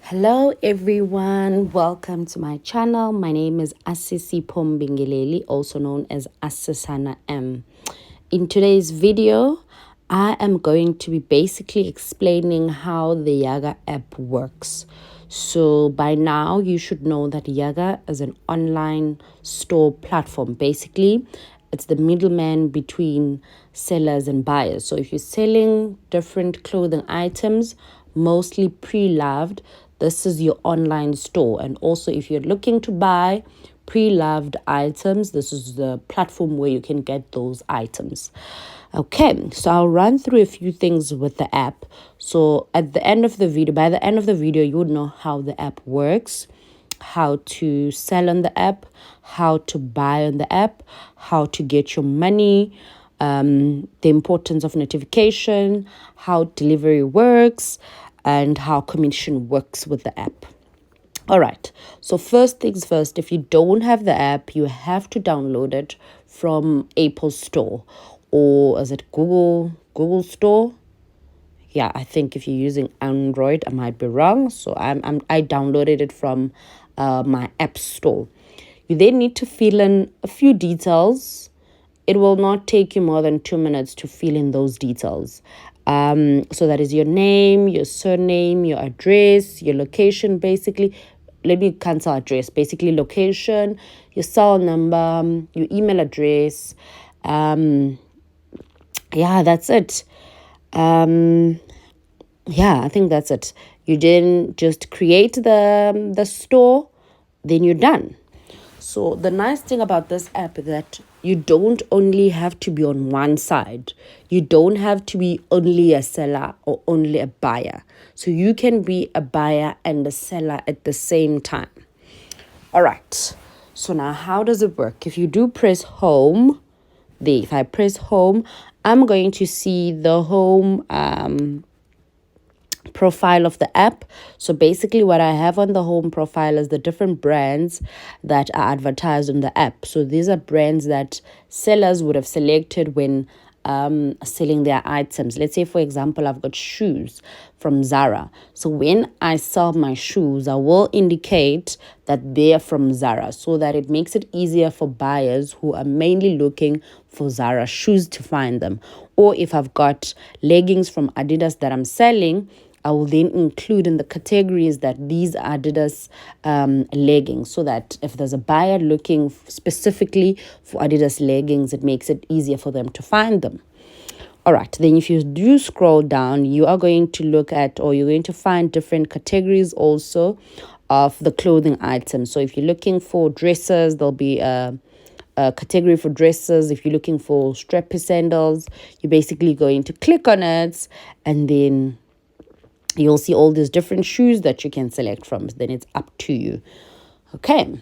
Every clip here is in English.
Hello everyone, welcome to my channel. My name is Asisi Pombingeleli, also known as Asisana M. In today's video, I am going to be basically explaining how the Yaga app works. So by now you should know that Yaga is an online store platform. Basically, it's the middleman between sellers and buyers. So if you're selling different clothing items, mostly pre-loved, this is your online store. And also if you're looking to buy pre-loved items, this is the platform where you can get those items. Okay, so I'll run through a few things with the app. So at the end of the video, by the end of the video, you would know how the app works, how to sell on the app, how to buy on the app, how to get your money, the importance of notification, how delivery works, and how commission works with the app. All right. So first things first, if you don't have the app, you have to download it from Apple Store, or is it Google Store? Yeah, I think if you're using Android, I might be wrong. So I downloaded it from my app store. You then need to fill in a few details. It will not take you more than 2 minutes to fill in those details. So that is your name, your surname, your address, your location, basically. Let me cancel address. Basically, location, your cell number, your email address. Yeah, that's it. Yeah, I think that's it. You then just create the store, then you're done. So the nice thing about this app is that you don't only have to be on one side. You don't have to be only a seller or only a buyer. So you can be a buyer and a seller at the same time. All right. So now how does it work? If you do press home, if I press home, I'm going to see the home profile of the app. So basically what I have on the home profile is the different brands that are advertised on the app. So these are brands that sellers would have selected when selling their items. Let's say, for example, I've got shoes from Zara. So when I sell my shoes, I will indicate that they are from Zara, so that it makes it easier for buyers who are mainly looking for Zara shoes to find them. Or if I've got leggings from Adidas that I'm selling, I will then include in the categories that these are Adidas leggings, so that if there's a buyer looking specifically for Adidas leggings, it makes it easier for them to find them. All right, then if you do scroll down, you are going to look at, or you're going to find different categories also of the clothing items. So if you're looking for dresses, there'll be a category for dresses. If you're looking for strappy sandals, you're basically going to click on it, and then you'll see all these different shoes that you can select from. Then it's up to you. Okay.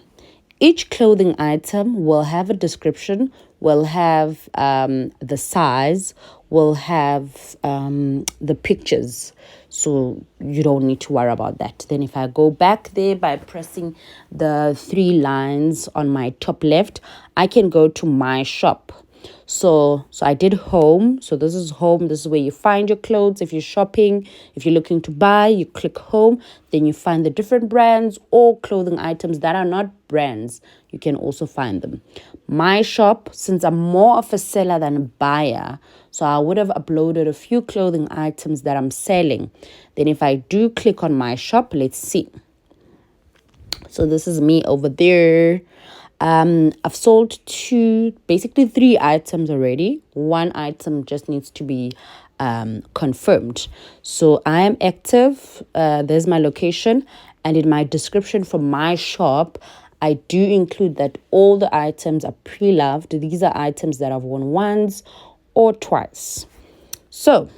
Each clothing item will have a description, will have the size, will have the pictures. So you don't need to worry about that. Then if I go back there by pressing the 3 lines on my top left, I can go to my shop. So I did home. So this is home. This is where you find your clothes. If you're shopping, if you're looking to buy, you click home. Then you find the different brands or clothing items that are not brands. You can also find them. My shop, since I'm more of a seller than a buyer, so I would have uploaded a few clothing items that I'm selling. Then if I do click on my shop, let's see. So this is me over there. I've sold basically 3 items already. 1 item just needs to be confirmed. So I am active. There's my location. And in my description for my shop, I do include that all the items are pre-loved. These are items that I've worn once or twice. So,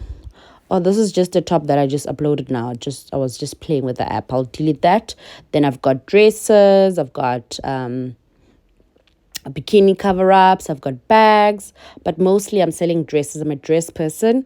this is just the top that I just uploaded now. I was just playing with the app. I'll delete that. Then I've got dresses. I've got bikini cover-ups, I've got bags, but mostly I'm selling dresses. I'm a dress person.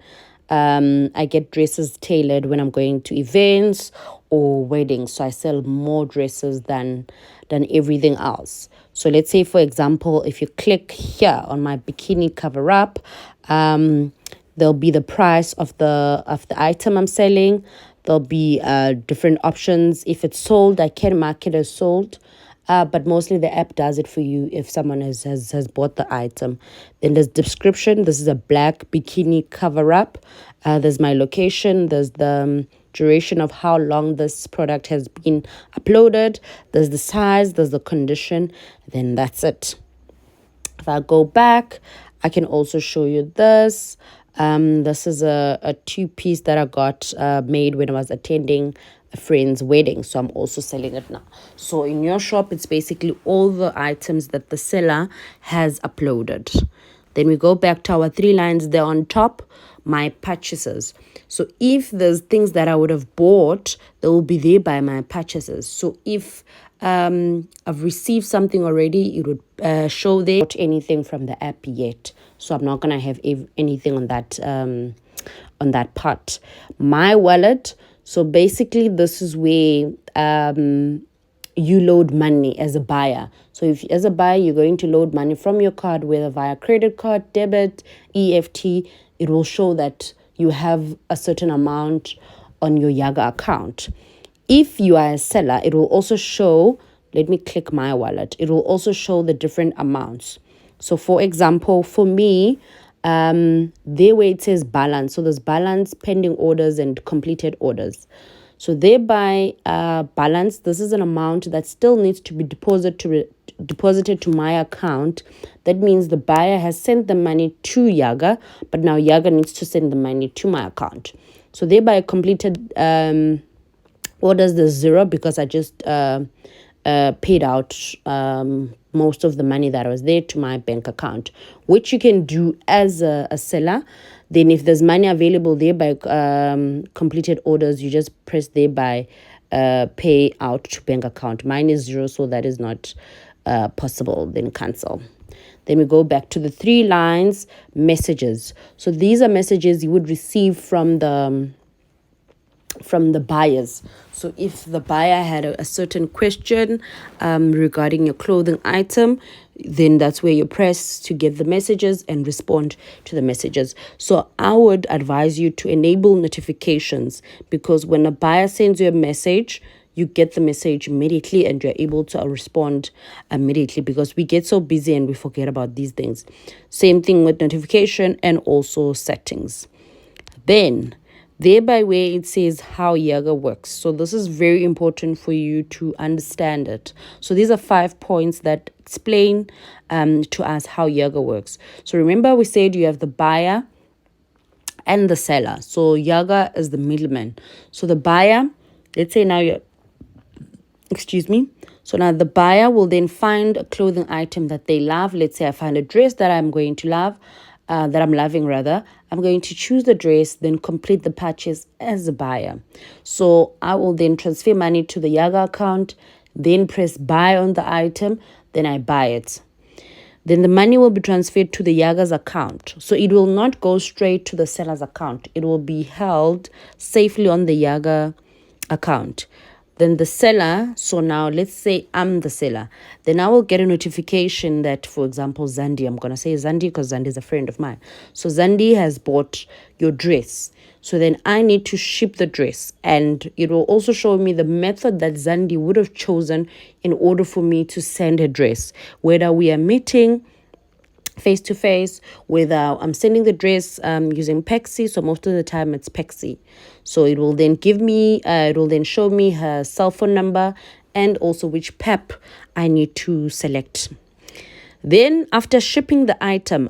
I get dresses tailored when I'm going to events or weddings, so I sell more dresses than everything else. So let's say, for example, if you click here on my bikini cover-up, there'll be the price of the item I'm selling. There'll be different options. If it's sold, I can mark it as sold. But mostly the app does it for you if someone has bought the item. Then there's description. This is a black bikini cover up. There's my location. There's the duration of how long this product has been uploaded. There's the size. There's the condition. Then that's it. If I go back, I can also show you this. This is a two-piece that I got made when I was attending a friend's wedding. So I'm also selling it now. So in your shop, it's basically all the items that the seller has uploaded. Then we go back to our 3 lines there on top, my purchases. So if there's things that I would have bought, they will be there by my purchases. So if I've received something already, it would show there. Not anything from the app yet, so I'm not gonna have anything on that part. My wallet. So basically, this is where you load money as a buyer. So if as a buyer you're going to load money from your card, whether via credit card, debit, EFT, it will show that you have a certain amount on your Yaga account. If you are a seller, it will also show, let me click my wallet. It will also show the different amounts. So for example, for me, there where it says balance. So there's balance, pending orders, and completed orders. So thereby balance, this is an amount that still needs to be deposited to my account. That means the buyer has sent the money to Yaga, but now Yaga needs to send the money to my account. So thereby completed orders, the 0 because I just paid out most of the money that was there to my bank account, which you can do as a seller. Then if there's money available there by completed orders, you just press there by pay out to bank account. Mine is 0, so that is not possible. Then cancel. Then we go back to the 3 lines, messages. So these are messages you would receive from the buyers. So if the buyer had a certain question regarding your clothing item, then that's where you press to get the messages and respond to the messages. So I would advise you to enable notifications, because when a buyer sends you a message, you get the message immediately and you're able to respond immediately, because we get so busy and we forget about these things. Same thing with notification and also settings. Then thereby where it says how Yaga works. So this is very important for you to understand it. So these are 5 points that explain to us how Yaga works. So remember we said you have the buyer and the seller. So Yaga is the middleman. So the buyer, let's say now so now the buyer will then find a clothing item that they love. Let's say I find a dress that I'm going to love. That I'm loving rather, I'm going to choose the dress, then complete the purchase as a buyer. So I will then transfer money to the Yaga account, then press buy on the item, then I buy it. Then the money will be transferred to the Yaga's account. So it will not go straight to the seller's account. It will be held safely on the Yaga account. Then the seller, so now let's say I'm the seller, then I will get a notification that, for example, Zandi, I'm going to say Zandi because Zandi is a friend of mine. So Zandi has bought your dress. So then I need to ship the dress, and it will also show me the method that Zandi would have chosen in order for me to send her dress, whether we are meeting face to face, whether I'm sending the dress using Pexi. So most of the time it's Pexi. So it will then give me, it will then show me her cell phone number and also which PEP I need to select. Then after shipping the item,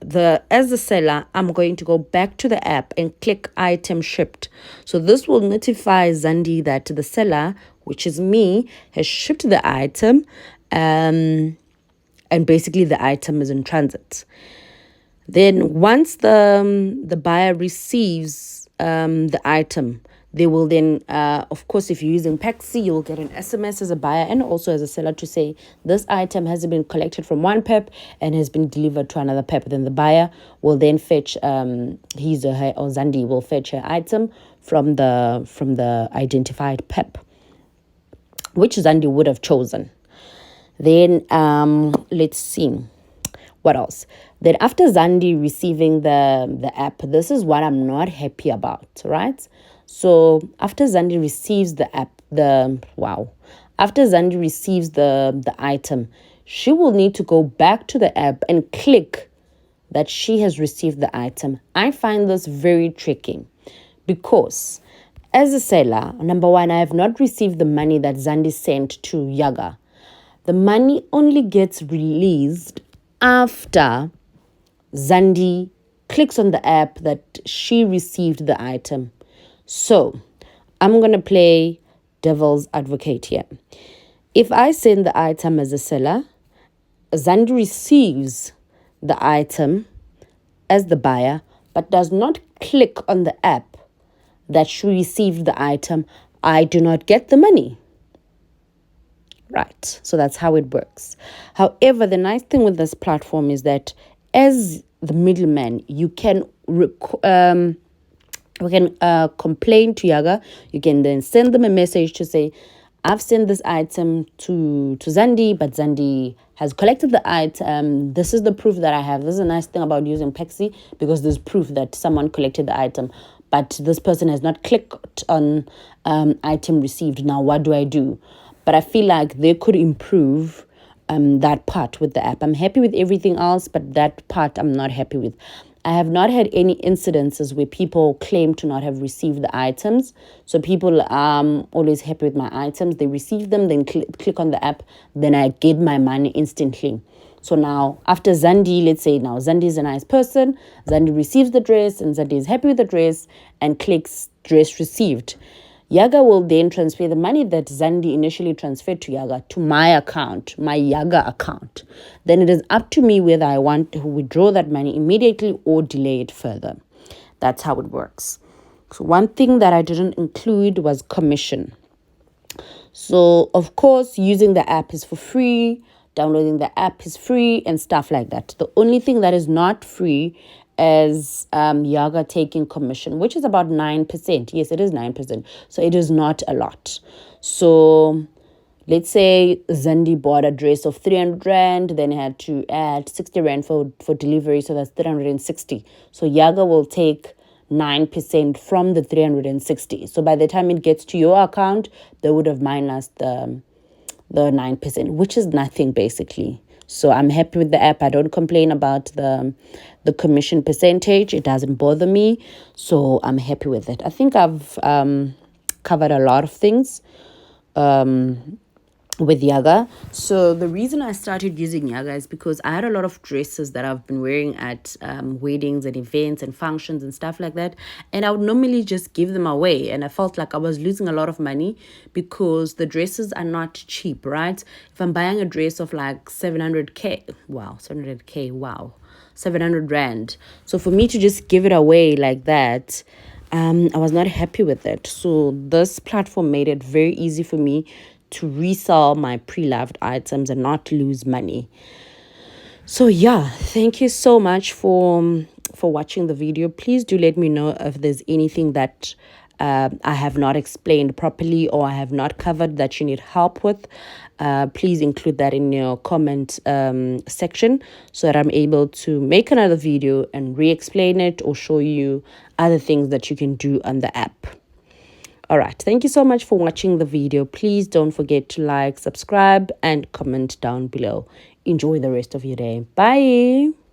as the seller, I'm going to go back to the app and click item shipped. So this will notify Zandi that the seller, which is me, has shipped the item, and basically the item is in transit. Then once the buyer receives the item, they will then, of course, if you're using Pexi, you'll get an SMS as a buyer and also as a seller to say this item has been collected from one PEP and has been delivered to another PEP. Then the buyer will then fetch his or her, or Zandi will fetch her item from the identified PEP, which Zandi would have chosen. Then let's see what else. Then after Zandi receiving the app, this is what I'm not happy about, right? So after Zandi receives the app, after Zandi receives the item, she will need to go back to the app and click that she has received the item. I find this very tricky because as a seller, number one, I have not received the money that Zandi sent to Yaga. The money only gets released after Zandi clicks on the app that she received the item. So I'm going to play devil's advocate here. If I send the item as a seller, Zandi receives the item as the buyer, but does not click on the app that she received the item, I do not get the money. Right. So that's how it works. However, the nice thing with this platform is that as the middleman, you can complain to Yaga. You can then send them a message to say, I've sent this item to Zandi, but Zandi has collected the item. This is the proof that I have. This is a nice thing about using Pexi because there's proof that someone collected the item, but this person has not clicked on item received. Now, what do I do? But I feel like they could improve that part with the app. I'm happy with everything else, but that part I'm not happy with. I have not had any incidences where people claim to not have received the items. So people are always happy with my items. They receive them, then click on the app, then I get my money instantly. So now, after Zandi, let's say now Zandi is a nice person, Zandi receives the dress and Zandi is happy with the dress and clicks dress received. Yaga will then transfer the money that Zandi initially transferred to Yaga to my account, my Yaga account. Then it is up to me whether I want to withdraw that money immediately or delay it further. That's how it works. So one thing that I didn't include was commission. So, of course, using the app is for free. Downloading the app is free and stuff like that. The only thing that is not free is Yaga taking commission, which is about 9%. Yes, it is 9%. So it is not a lot. So let's say Zandi bought a dress of 300 Rand, then had to add 60 Rand for delivery. So that's 360. So Yaga will take 9% from the 360. So by the time it gets to your account, they would have minus the 9%, which is nothing basically. So I'm happy with the app. I don't complain about the commission percentage. It doesn't bother me. So I'm happy with it. I think I've covered a lot of things with Yaga. So the reason I started using Yaga is because I had a lot of dresses that I've been wearing at weddings and events and functions and stuff like that, and I would normally just give them away, and I felt like I was losing a lot of money because the dresses are not cheap, right? If I'm buying a dress of like 700 Rand, so for me to just give it away like that, I was not happy with it. So this platform made it very easy for me to resell my pre-loved items and not lose money. So yeah, thank you so much for watching the video. Please do let me know if there's anything that I have not explained properly or I have not covered that you need help with. Please include that in your comment section so that I'm able to make another video and re-explain it or show you other things that you can do on the app. All right, thank you so much for watching the video. Please don't forget to like, subscribe, and comment down below. Enjoy the rest of your day. Bye.